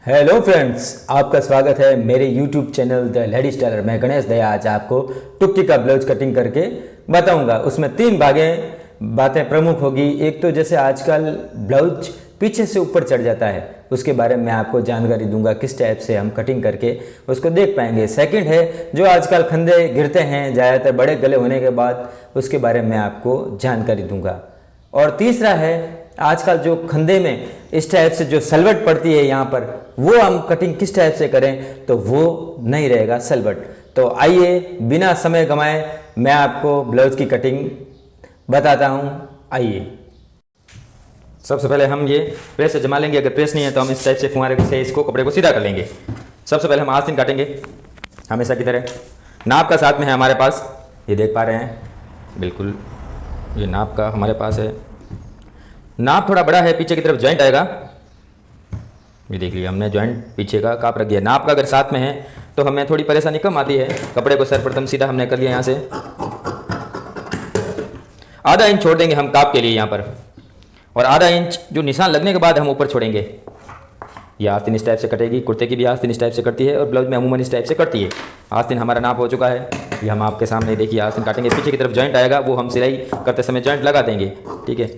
Hello friends, आपका स्वागत है मेरे YouTube channel the ladies tailor. मैं गणेश दया आज आपको टुक्की का ब्लाउज कटिंग करके बताऊंगा। उसमें तीन बातें प्रमुख होगी। एक तो जैसे आजकल ब्लाउज पीछे से ऊपर चढ़ जाता है, उसके बारे में मैं आपको जानकारी दूंगा, किस टाइप से हम कटिंग करके उसको देख पाएंगे। सेकंड है जो आजकल फंदे गिरते हैं ज़्यादातर बड़े गले होने के बाद, उसके बारे में आपको जानकारी दूंगा। और तीसरा है आजकल जो खंदे में इस टाइप से जो सलवट पड़ती है यहाँ पर, वो हम कटिंग किस टाइप से करें तो वो नहीं रहेगा सलवट। तो आइए बिना समय गंवाए मैं आपको ब्लाउज की कटिंग बताता हूँ। आइए, सबसे पहले हम ये प्रेस से जमा लेंगे। अगर प्रेस नहीं है तो हम इस टाइप से फुहारे से इसको कपड़े को सीधा कर लेंगे। सबसे पहले हम आस्तीन काटेंगे हमेशा की तरह। नाप का साथ में है हमारे पास, ये देख पा रहे हैं, बिल्कुल ये नाप का हमारे पास है। नाप थोड़ा बड़ा है, पीछे की तरफ जॉइंट आएगा। ये देख लिया हमने, जॉइंट पीछे का काप रख दिया। नाप का अगर साथ में है तो हमें थोड़ी परेशानी कम आती है। कपड़े को सर्वप्रथम सीधा हमने कर लिया, यहाँ से आधा इंच छोड़ देंगे हम काप के लिए यहाँ पर, और आधा इंच जो निशान लगने के बाद हम ऊपर छोड़ेंगे। ये आस्तीन इस टाइप से कटेगी, कुर्ते की भी आस्तीन इस टाइप से करती है और ब्लाउज में अमूमन इस टाइप से करती है। आस्तीन हमारा नाप हो चुका है, ये हम आपके सामने देखिए आस्तीन काटेंगे। पीछे की तरफ जॉइंट आएगा, वो हम सिलाई करते समय जॉइंट लगा देंगे, ठीक है।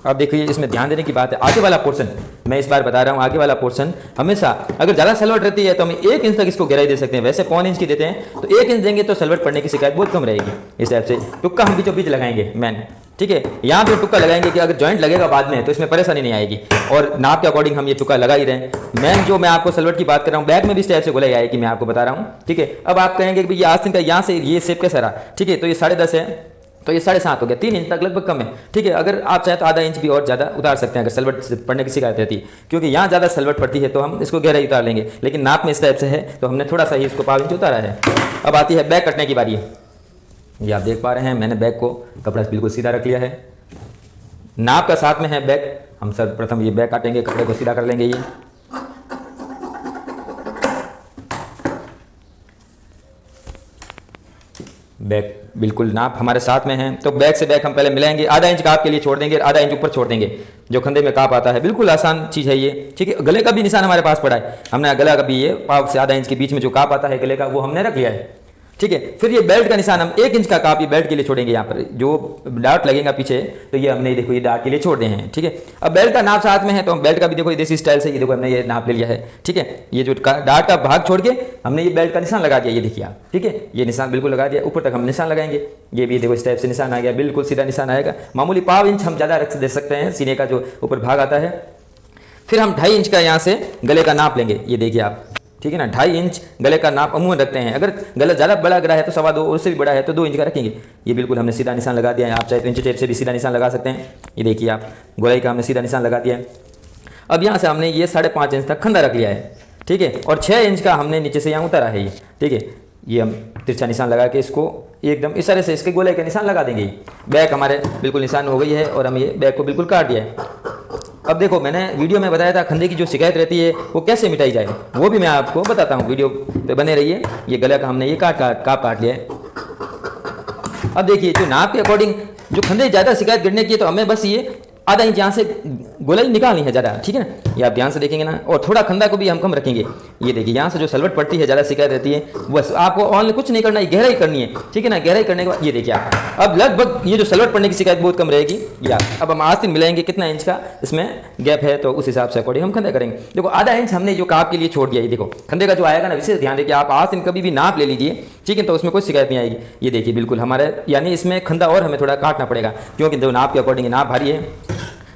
अब देखिए इसमें ध्यान देने की बात है, आगे वाला पोर्शन मैं इस बार बता रहा हूँ, आगे वाला पोर्शन हमेशा अगर ज़्यादा सलवट रहती है तो हम 1 इंच तक इसको गहराई दे सकते हैं। वैसे 1.25 इंच की देते हैं तो 1 इंच देंगे तो सलवट पड़ने की शिकायत बहुत कम रहेगी। इस टाइप से टुक्का हम बीचों बीच लगाएंगे मैन, ठीक है। यहाँ पे टुक्का लगाएंगे कि अगर जॉइंट लगेगा बाद में तो इसमें परेशानी नहीं आएगी, और नाप के अकॉर्डिंग हम ये टुक्का लगा ही रहे हैं। मैन जो मैं आपको सलवट की बात कर रहा हूँ, बैक में भी इस टाइप से गोलाई आएगी, मैं आपको बता रहा हूँ, ठीक है। अब आप कहेंगे कि ये आस्तीन का यहाँ से ये शेप कैसा रहा, ठीक है। तो ये 10.5 है तो ये 7.5 हो गया, 3 इंच तक लगभग कम है, ठीक है। अगर आप चाहे तो आधा इंच भी और ज़्यादा उतार सकते हैं अगर सलवट पड़ने की शिकायत रहती है, क्योंकि यहाँ ज़्यादा सलवट पड़ती है तो हम इसको गहराई उतार लेंगे। लेकिन नाप में इस टाइप से है तो हमने थोड़ा सा ही इसको 1/2 इंच उतारा है। अब आती है बैक कटने की बारी। ये आप देख पा रहे हैं, मैंने बैक को कपड़ा बिल्कुल सीधा रख लिया है। नाप का साथ में है बैक। हम सर्वप्रथम ये बैक काटेंगे, कपड़े को सीधा कर लेंगे। ये बैक बिल्कुल नाप हमारे साथ में है, तो बैक से बैक हम पहले मिलाएंगे। आधा इंच काप के लिए छोड़ देंगे, आधा इंच ऊपर छोड़ देंगे जो खंदे में काप आता है। बिल्कुल आसान चीज़ है ये, ठीक है। गले का भी निशान हमारे पास पड़ा है, हमने गला का भी ये पाव से आधा इंच के बीच में जो काप आता है गले का, वो हमने रख लिया है, ठीक है। फिर ये बेल्ट का निशान हम 1 इंच का काप ये बेल्ट के लिए छोड़ेंगे। यहाँ पर जो डार्ट लगेगा पीछे तो ये हमने देखो ये डार्ट के लिए छोड़ दिए हैं, ठीक है। अब बेल्ट का नाप साथ में है तो हम बेल्ट का भी देखो देसी स्टाइल से ये देखो हमने ये नाप ले लिया है, ठीक है। ये जो डार्ट का भाग छोड़ के हमने ये बेल्ट का निशान लगा दिया, ये देखिए आप, ठीक है। ये निशान बिल्कुल लगा दिया, ऊपर तक हम निशान लगाएंगे। ये भी देखो इस टाइप से निशान आ गया, बिल्कुल सीधा निशान आएगा। मामूली 1/2 इंच हम ज़्यादा रख दे सकते हैं सीने का जो ऊपर भाग आता है। फिर हम 2.5 इंच का यहाँ से गले का नाप लेंगे, ये देखिए आप, ठीक है ना। 2.5 इंच गले का नाप अमूमन रखते हैं। अगर गला ज़्यादा बड़ा गला है तो 2.25, उससे भी बड़ा है तो 2 इंच का रखेंगे। ये बिल्कुल हमने सीधा निशान लगा दिया है। आप चाहे तो इंच टेप से भी सीधा निशान लगा सकते हैं। ये देखिए आप, गोलाई का हमने सीधा निशान लगा दिया है। अब यहाँ से हमने ये 5.5 इंच तक खंदा रख लिया है, ठीक है। और 6 इंच का हमने नीचे से यहाँ उतारा है ये, ठीक है। ये हम तिरछा निशान लगा के इसको एकदम इस तरह से इसके गोलाई का निशान लगा देंगे। बैक हमारे बिल्कुल निशान हो गई है और हम ये बैक को बिल्कुल काट दिया है। अब देखो मैंने वीडियो में बताया था खंदे की जो शिकायत रहती है वो कैसे मिटाई जाए, वो भी मैं आपको बताता हूँ। वीडियो पे बने रहिए। ये गला का हमने ये काट लिया है। अब देखिए जो नाप के अकॉर्डिंग जो खंदे ज़्यादा शिकायत गिरने की है तो हमें बस ये आधा इंच यहाँ से गोलाई निकालनी है ज़्यादा, ठीक है ना। ये आप ध्यान से देखेंगे ना। और थोड़ा खंदा को भी हम कम रखेंगे। ये देखिए यहाँ से जो सलवट पड़ती है ज़्यादा शिकायत रहती है, बस आपको ऑनलाइन कुछ नहीं करना है, गहराई करनी है, ठीक है ना। गहराई करने के बाद ये देखिए आप, अब लगभग ये जो सलवट पड़ने की शिकायत बहुत कम रहेगी। या अब हम आस्तीन मिलाएंगे कितना इंच का इसमें गैप है तो उस हिसाब से अकॉर्डिंग हम खंदा करेंगे। देखो आधा इंच हमने जो काप के लिए छोड़ दिया। ये देखो खंदे का जो आएगा ना, विशेष ध्यान देखिए आप, आस्तीन कभी भी नाप ले लीजिए, ठीक है, तो उसमें कोई शिकायत नहीं आएगी। ये देखिए बिल्कुल हमारे, यानी इसमें खंदा और हमें थोड़ा काटना पड़ेगा क्योंकि जो नाप के अकॉर्डिंग नाप भारी है।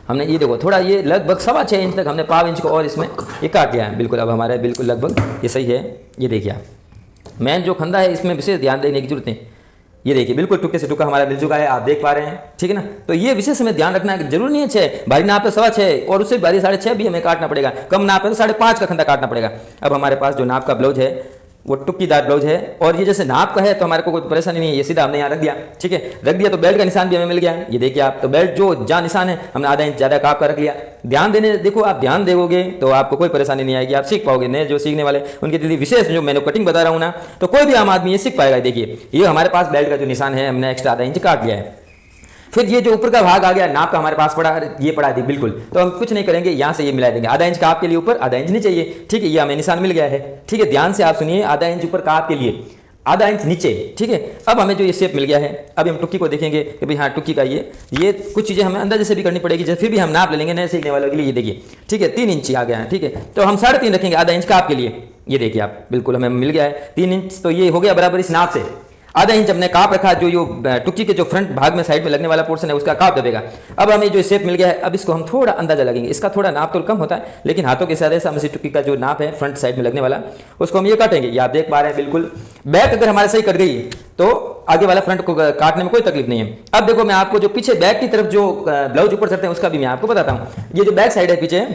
हमने ये देखो थोड़ा ये लगभग 6.25 इंच तक हमने 1/2 इंच को और इसमें ये काट दिया है। बिल्कुल अब हमारे बिल्कुल लगभग ये सही है। ये देखिए आप, मैन जो खंदा है इसमें विशेष ध्यान देने की जरूरत है। ये देखिए बिल्कुल टुक्के से टुक्का हमारा मिल चुका है, आप देख पा रहे हैं, ठीक है ना। तो ये विशेष हमें ध्यान रखना है, जरूर नहीं है 6 भारी नाप है 6.25 और उससे भारी 6.5 भी हमें काटना पड़ेगा। कम नाप है तो 5.5 का खंदा काटना पड़ेगा। अब हमारे पास जो नाप का ब्लाउज है वो टुक्कीदार ब्लाउज है, और ये जैसे नाप का है तो हमारे को कोई परेशानी नहीं है। ये सीधा हमने यहाँ रख दिया, ठीक है, रख दिया तो बेल्ट का निशान भी हमें मिल गया। ये देखिए आप, तो बेल्ट जो जहाँ निशान है हमने आधा इंच ज़्यादा काप का रख लिया। ध्यान देने देखो, आप ध्यान दोगे तो आपको कोई परेशानी नहीं आएगी, आप सीख पाओगे। नए जो सीखने वाले उनके लिए विशेष जो मैंने कटिंग बता रहा हूँ ना, तो कोई भी आम आदमी ये सीख पाएगा। देखिए ये हमारे पास बेल्ट का जो निशान है हमने एक्स्ट्रा आधा इंच काट लिया है। फिर ये जो ऊपर का भाग आ गया नाप का हमारे पास पड़ा, ये पड़ा थी बिल्कुल, तो हम कुछ नहीं करेंगे, यहाँ से ये मिला देंगे। आधा इंच का आपके लिए ऊपर, आधा इंच नीचे, ये ठीक है, ये हमें निशान मिल गया है। ठीक है, ध्यान से आप सुनिए, आधा इंच ऊपर का आपके लिए, आधा इंच नीचे। ठीक है, अब हमें जो ये शेप मिल गया है, अभी हम टुक्की को देखेंगे कि भाई हाँ टुक्की का ये कुछ चीज़ें हमें अंदाजे से भी करनी पड़ेगी, जैसे फिर भी हम नाप ले लेंगे नए सीखने वालों के लिए। ये देखिए, ठीक है, 3 इंच आ गया है। ठीक है, तो हम 3.5 रखेंगे आधा इंच का आपके लिए। ये देखिए आप, बिल्कुल हमें मिल गया है 3 इंच, तो ये हो गया बराबर इस नाप से। आधा इंच हमने काप रखा, जो टुक्की के जो फ्रंट भाग में साइड में लगने वाला पोर्शन है उसका काप दबेगा। अब हमें जो शेप मिल गया है, अब इसको हम थोड़ा अंदाजा लगेंगे। इसका थोड़ा नाप तो कम होता है, लेकिन हाथों के इशारे से हम इसी टुक्की का जो नाप है फ्रंट साइड में लगने वाला, उसको हम ये काटेंगे। ये आप देख पा रहे हैं बिल्कुल। बैक अगर हमारे सही कट गई तो आगे वाला फ्रंट को काटने में कोई तकलीफ नहीं है। अब देखो, मैं आपको जो पीछे बैक की तरफ जो ब्लाउज ऊपर चढ़ते हैं उसका भी मैं आपको बताता हूँ। ये जो बैक साइड है पीछे,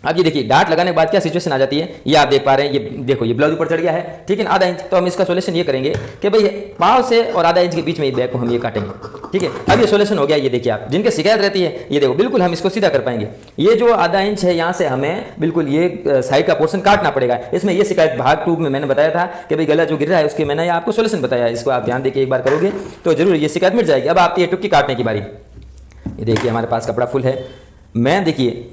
अब ये देखिए डार्ट लगाने के बाद क्या सिचुएशन आ जाती है, ये आप देख पा रहे हैं। ये देखो, ये ब्लाउज ऊपर चढ़ गया है, ठीक है ना, आधा इंच। तो हम इसका सोल्यूशन ये करेंगे कि भाई पाँव से और आधा इंच के बीच में ये बैक को हम ये काटेंगे। ठीक है, अब ये सोल्यूशन हो गया। ये देखिए आप, जिनके शिकायत रहती है, ये देखो बिल्कुल हम इसको सीधा कर पाएंगे। ये जो आधा इंच है, यहाँ से हमें बिल्कुल ये साइड का पोर्शन काटना पड़ेगा। इसमें ये शिकायत भाग 2 में मैंने बताया था कि भाई गला जो गिर रहा है उसके मैंने आपको सोल्यूशन बताया है। इसको आप ध्यान देके एक बार करोगे तो जरूर ये शिकायत मिट जाएगी। अब आपकी ये टुक्की काटने की बारी। ये देखिए हमारे पास कपड़ा फुल है। मैं देखिए,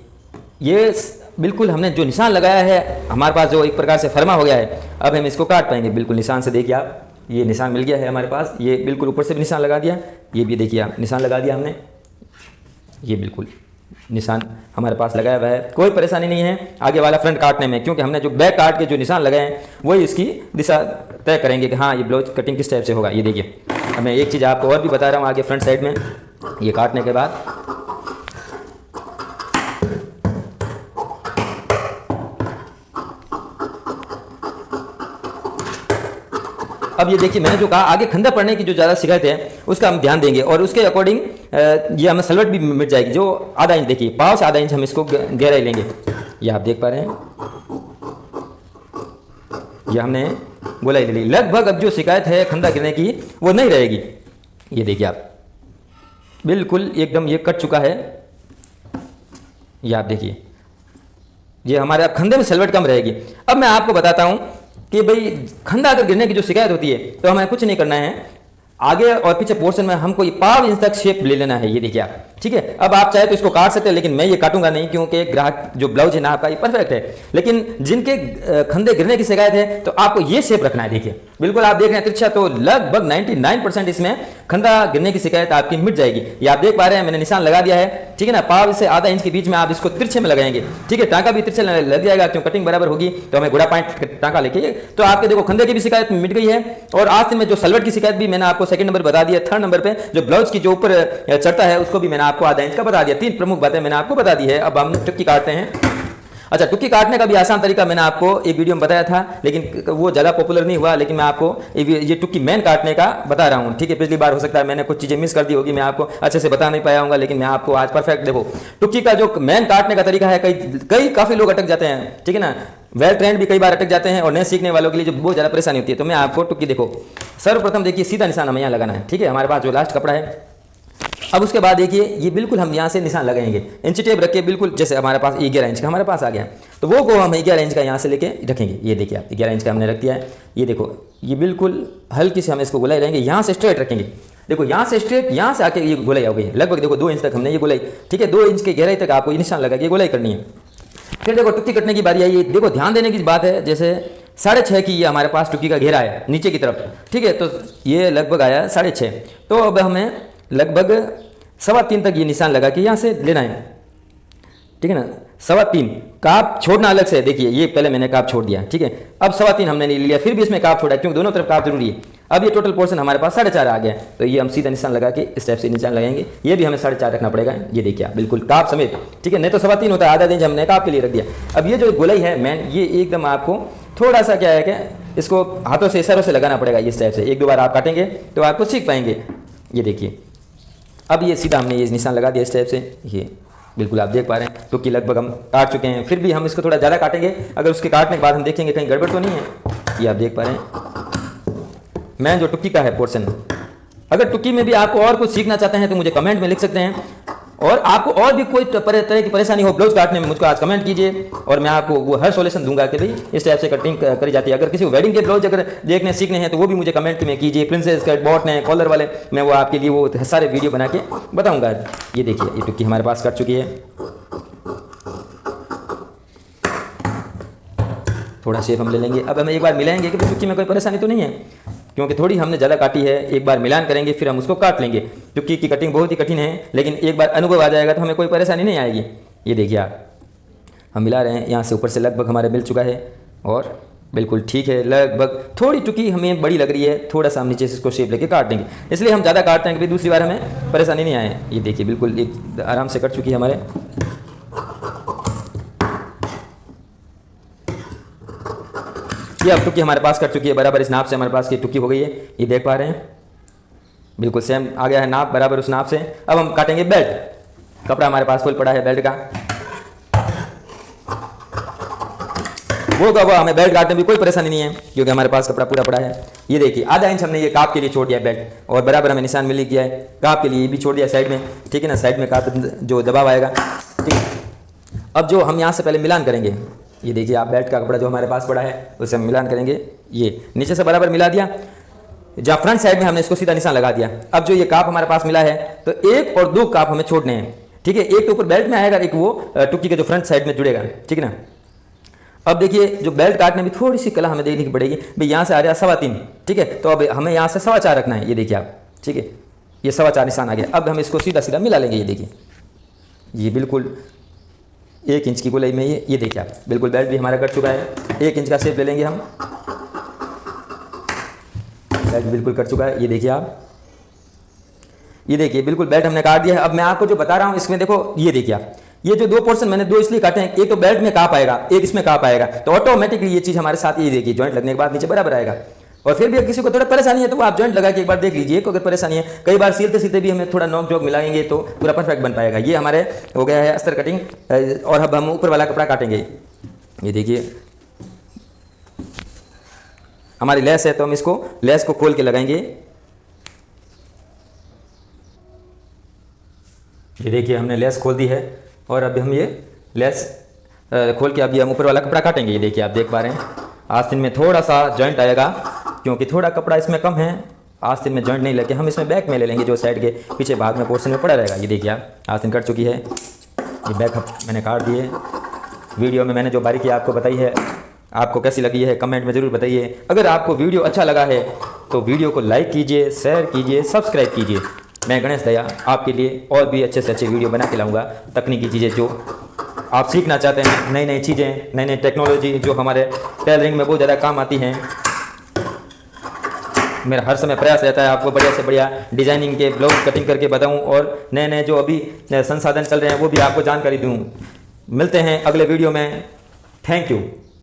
ये बिल्कुल हमने जो निशान लगाया है हमारे पास जो एक प्रकार से फरमा हो गया है, अब हम इसको काट पाएंगे। बिल्कुल निशान से देखिए आप, ये निशान मिल गया है हमारे पास। ये बिल्कुल ऊपर से भी निशान लगा दिया, ये भी देखिए आप निशान लगा दिया हमने। ये बिल्कुल निशान हमारे पास लगाया हुआ है, कोई परेशानी नहीं है आगे वाला फ्रंट काटने में, क्योंकि हमने जो बैक काट के जो निशान लगाए हैं वही इसकी दिशा तय करेंगे कि हाँ ये ब्लाउज कटिंग किस टाइप से होगा। ये देखिए, मैं एक चीज़ आपको और भी बता रहा हूँ आगे फ्रंट साइड में, ये काटने के बाद अब ये देखिए, मैंने जो कहा आगे खंदा पड़ने की जो ज़्यादा शिकायत है उसका हम ध्यान देंगे और उसके अकॉर्डिंग ये हमें सलवट भी मिट जाएगी। जो आधा इंच, देखिए पाँव से आधा इंच हम इसको गहराई लेंगे। ये आप देख पा रहे हैं, ये हमने गोलाई ले ली लगभग। अब जो शिकायत है खंदा गिरने की वो नहीं रहेगी। ये देखिए आप, बिल्कुल एकदम ये कट चुका है। ये आप देखिए, ये हमारे अब खंदे में सलवट कम रहेगी। अब मैं आपको बताता हूँ कि भाई खंदा अगर गिरने की जो शिकायत होती है तो हमें कुछ नहीं करना है, आगे और पीछे पोर्शन में हमको ये 5 इंच तक शेप ले लेना है। ये देखिए आप, ठीक है। अब आप चाहे तो इसको काट सकते हैं, लेकिन मैं ये काटूंगा नहीं, क्योंकि ग्राहक जो ब्लाउज है ना आपका ये परफेक्ट है। लेकिन जिनके खंदे गिरने की शिकायत है तो आपको ये शेप रखना है। देखिए बिल्कुल आप देख रहे हैं तिरछा, तो लगभग 99% इसमें खंदा गिरने की शिकायत आपकी मिट जाएगी। ये आप देख पा रहे हैं, मैंने निशान लगा दिया है, ठीक है ना। पाव से आधा इंच के बीच में आप इसको तिरछे में लगाएंगे, ठीक है। टाँका भी तिरछे लग जाएगा, क्यों कटिंग बराबर होगी तो हमें घोड़ा पॉइंट टाँका लेके, तो आपके देखो खंदे की भी शिकायत मिट गई है। और आस्तीन में जो सलवट की शिकायत भी मैंने आपको सेकंड नंबर बता दिया। थर्ड नंबर पे जो ब्लाउज की जो ऊपर चढ़ता है उसको भी मैंने आपको आधा इंच का बता दिया। 3 प्रमुख बातें मैंने आपको बता दी है। अब हम टुक्की काटते हैं। अच्छा, टुक्की काटने का भी आसान तरीका मैंने आपको एक वीडियो में बताया था, लेकिन वो ज़्यादा पॉपुलर नहीं हुआ। लेकिन मैं आपको ये टुक्की मैन काटने का बता रहा हूँ, ठीक है। पिछली बार हो सकता है मैंने कुछ चीज़ें मिस कर दी होगी, मैं आपको अच्छे से बता नहीं पाया हूँ, लेकिन मैं आपको आज परफेक्ट, देखो टुक्की का जो मैन काटने का तरीका है, काफ़ी लोग अटक जाते हैं, ठीक है ना। वेल ट्रेंड भी कई बार अटक जाते हैं, और नए सीखने वालों के लिए जो बहुत ज़्यादा परेशानी होती है। तो मैं आपको टुक्की, देखो सर्वप्रथम देखिए सीधा निशान हमें यहाँ लगाना है, ठीक है। हमारे पास जो लास्ट कपड़ा है, अब उसके बाद देखिए ये बिल्कुल हम यहाँ से निशान लगाएंगे, इंची टेप रख के बिल्कुल, जैसे हमारे पास 11 इंच का हमारे पास आ गया, तो वो को हम 11 इंच का यहाँ से लेके रखेंगे। ये देखिए आप 11 इंच का हमने रख दिया है। ये देखो, ये बिल्कुल हल्की से हम इसको गोलाई रहेंगे, यहाँ से स्ट्रेट रखेंगे। देखो यहाँ से स्ट्रेट, यहाँ से आके ये गोलाई हो गई लगभग, देखो 2 इंच तक हमने ये गोलाई, ठीक है। 2 इंच की गहराई तक आपको ये निशान लगा के गोलाई करनी है। फिर देखो टुक्की कटने की बारी आई है। देखो ध्यान देने की बात है, जैसे 6.5 की ये हमारे पास टुक्की का घेरा है नीचे की तरफ, ठीक है। तो ये लगभग आया 6.5, तो अब हमें लगभग 3.25 तक ये निशान लगा के यहाँ से लेना है, ठीक है ना। 3.25 काप छोड़ना अलग से, देखिए ये पहले मैंने काप छोड़ दिया, ठीक है। अब 3.25 हमने नहीं लिया, फिर भी इसमें काप छोड़ा, क्योंकि दोनों तरफ काप जरूरी है। अब ये टोटल पोर्शन हमारे पास 4.5 आ गया, तो ये हम सीधा निशान लगा के इस टाइप से निशान लगाएंगे। ये भी हमें 4.5 रखना पड़ेगा। ये देखिए आप, बिल्कुल काप समेत, ठीक है। नहीं तो 3.25 होता है, आधा इंच हमने काप के लिए रख दिया। अब ये जो गोलाई है मैन, ये एकदम आपको थोड़ा सा क्या है कि इसको हाथों से इशारों से लगाना पड़ेगा इस टाइप से। 1-2 बार आप काटेंगे तो आपको सीख पाएंगे। ये देखिए, अब ये सीधा हमने ये निशान लगा दिया इस टाइप से। ये बिल्कुल आप देख पा रहे हैं, टुक्की लगभग हम काट चुके हैं। फिर भी हम इसको थोड़ा ज़्यादा काटेंगे, अगर उसके काटने के बाद हम देखेंगे कहीं गड़बड़ तो नहीं है। ये आप देख पा रहे हैं, मैं जो टुक्की का है पोर्शन। अगर टुक्की में भी आपको और कुछ सीखना चाहते हैं तो मुझे कमेंट में लिख सकते हैं। और आपको और भी कोई तरह की परेशानी हो ब्लाउज काटने में, मुझको आज कमेंट कीजिए और मैं आपको वो हर सॉल्यूशन दूंगा कि भाई इस टाइप से कटिंग करी जाती है। अगर किसी को वेडिंग के ब्लाउज अगर देखने सीखने हैं तो वो भी मुझे कमेंट में कीजिए। प्रिंसेस कट, बॉट ने, कॉलर वाले, मैं वो आपके लिए वो सारे वीडियो बना के बताऊँगा। ये देखिए ये टुक्की हमारे पास कट चुकी है। थोड़ा शेप हम ले लेंगे। अब हम एक बार मिलाएंगे कि टुक्की में कोई परेशानी तो नहीं है, क्योंकि थोड़ी हमने ज़्यादा काटी है। एक बार मिलान करेंगे फिर हम उसको काट लेंगे। टुक्की की कटिंग बहुत ही कठिन है, लेकिन एक बार अनुभव आ जाएगा तो हमें कोई परेशानी नहीं आएगी। ये देखिए आप, हम मिला रहे हैं। यहाँ से ऊपर से लगभग हमारे मिल चुका है और बिल्कुल ठीक है। लगभग थोड़ी टुक्की हमें बड़ी लग रही है, थोड़ा सा हम नीचे से इसको शेप लेके काट देंगे, इसलिए हम ज़्यादा काटते हैं कि दूसरी बार हमें परेशानी नहीं आए। ये देखिए बिल्कुल एक आराम से कट चुकी है हमारे। ये अब टुक्की हमारे पास कट चुकी है बराबर इस नाप से हमारे पास की टुक्की हो गई है। ये देख पा रहे हैं बिल्कुल सेम आ गया है नाप बराबर उस नाप से। अब हम काटेंगे बेल्ट। कपड़ा हमारे पास फुल पड़ा है बेल्ट का, वो हमें बेल्ट काटने में कोई परेशानी नहीं है क्योंकि हमारे पास कपड़ा पूरा पड़ा है। ये देखिए आधा इंच हमने ये काप के लिए छोड़ दिया बेल्ट और बराबर हमें निशान मिल गया है काप के लिए भी छोड़ दिया साइड में, ठीक है ना। साइड में काप जो दबाव आएगा, ठीक है। अब जो हम यहाँ से पहले मिलान करेंगे, ये देखिए आप बेल्ट का कपड़ा जो हमारे पास पड़ा है उसे हम मिलान करेंगे। ये नीचे से बराबर मिला दिया, जहाँ फ्रंट साइड में हमने इसको सीधा निशान लगा दिया। अब जो ये काप हमारे पास मिला है तो 1 और 2 काप हमें छोड़ने हैं, ठीक है। एक तो ऊपर बेल्ट में आएगा, एक वो टुक्की के जो फ्रंट साइड में जुड़ेगा, ठीक है ना। अब देखिए जो बेल्ट काटने में थोड़ी सी कला हमें देखने की पड़ेगी। भाई यहाँ से आ रहा 3.25, ठीक है, तो अब हमें यहाँ से 4.25 रखना है। ये देखिए आप, ठीक है, ये 4.25 निशान आ गया। अब हम इसको सीधा सीधा मिला लेंगे। ये देखिए ये बिल्कुल 1 इंच की गोलाई में ये देखिए आप, बिल्कुल बेल्ट भी हमारा कट चुका है। 1 इंच का शेप ले लेंगे हम, बेल्ट बिल्कुल कट चुका है। ये देखिए आप, ये देखिए बिल्कुल बेल्ट हमने काट दिया है। अब मैं आपको जो बता रहा हूँ इसमें देखो, ये देखिए आप, ये जो 2 पोर्शन मैंने 2 इसलिए काटे हैं, एक तो बेल्ट में काप आएगा, एक इसमें काप आएगा, तो ऑटोमेटिकली ये चीज़ हमारे साथ ये देखिए जॉइंट लगने के बाद नीचे बराबर आएगा। और फिर भी अगर किसी को थोड़ा परेशानी है तो वो आप जॉइंट लगा के एक बार देख लीजिए। अगर परेशानी है, कई बार सीलते सीलते भी हमें थोड़ा नोक जोक मिलाएंगे तो पूरा परफेक्ट बन पाएगा। ये हमारे हो गया है अस्तर कटिंग। और अब हम ऊपर वाला कपड़ा काटेंगे। ये देखिए हमारी लेस है तो हम इसको लेस को खोल के लगाएंगे। ये देखिए हमने लेस खोल दी है और अभी हम ये लेस खोल के अभी हम ऊपर वाला कपड़ा काटेंगे। ये देखिए आप देख पा रहे हैं आस्तीन में थोड़ा सा जॉइंट आएगा क्योंकि थोड़ा कपड़ा इसमें कम है। आस्तीन में जॉइंट नहीं लगे, हम इसमें बैक में ले लेंगे जो साइड के पीछे भाग में पोर्शन में पड़ा रहेगा। ये देखिए आप आस्तीन कट चुकी है, ये बैक मैंने काट दी है। वीडियो में मैंने जो बारीकी आपको बताई है, आपको कैसी लगी है कमेंट में ज़रूर बताइए। अगर आपको वीडियो अच्छा लगा है तो वीडियो को लाइक कीजिए, शेयर कीजिए, सब्सक्राइब कीजिए। मैं गणेश दया आपके लिए और भी अच्छे से अच्छे वीडियो बना के लाऊंगा। तकनीकी चीज़ें जो आप सीखना चाहते हैं, नई नई चीज़ें, नई नई टेक्नोलॉजी जो हमारे टेलरिंग में बहुत ज़्यादा काम आती हैं। मेरा हर समय प्रयास रहता है आपको बढ़िया से बढ़िया डिज़ाइनिंग के ब्लाउज कटिंग करके बताऊं और नए नए जो अभी संसाधन चल रहे हैं वो भी आपको जानकारी दूं। मिलते हैं अगले वीडियो में। Thank you.